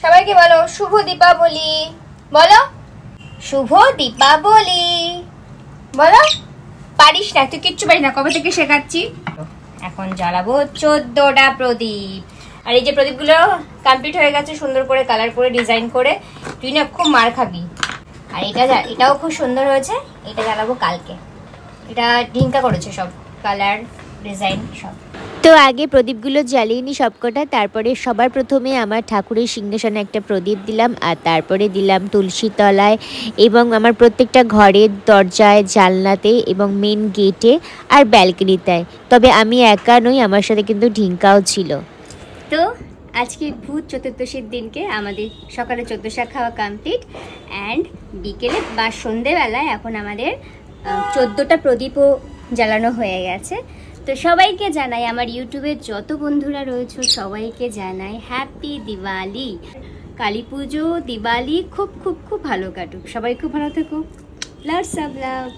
সবাইকে বলো শুভ দীপাবলি। বলো শুভ দীপাবলি। বলো। পারিস না, তুই কিচ্ছু পারিস না, কবে থেকে শেখাচ্ছি। এখন জ্বালাবো 14টা প্রদীপ। আর এই যে প্রদীপগুলো কমপ্লিট হয়ে গেছে, সুন্দর করে কালার করে ডিজাইন করে। তুই না খুব মার খাবি। আর এটাও খুব সুন্দর হয়েছে, এটা জ্বালাবো কালকে। এটা ঢিঙ্কা করেছে সব কালার ডিজাইন সব। তো আগে প্রদীপগুলো জ্বালিয়ে নি সবকটা, তারপরে সবার প্রথমে আমার ঠাকুরের সিংহাসনে একটা প্রদীপ দিলাম, আর তারপরে দিলাম তুলসী তলায় এবং আমার প্রত্যেকটা ঘরের দরজায়, জানলাতে এবং মেন গেটে আর ব্যালকনিতে। তবে আমি একা নই, আমার সাথে কিন্তু ঢিঙ্কাও ছিল। তো আজকে ভূত চতুর্দশীর দিনকে আমাদের সকালে 14 খাওয়া কমপ্লিট, অ্যান্ড বিকেলে বা সন্ধেবেলায় এখন আমাদের 14টা প্রদীপও জ্বালানো হয়ে গেছে। তো সবাইকে জানাই, আমার ইউটিউবের যত বন্ধুরা রয়েছে সবাইকে জানাই হ্যাপি দিওয়ালি। কালী পুজো, দিওয়ালি খুব খুব খুব ভালো কাটুক, সবাই খুব ভালো থেকো। লাভ সাব লাভ।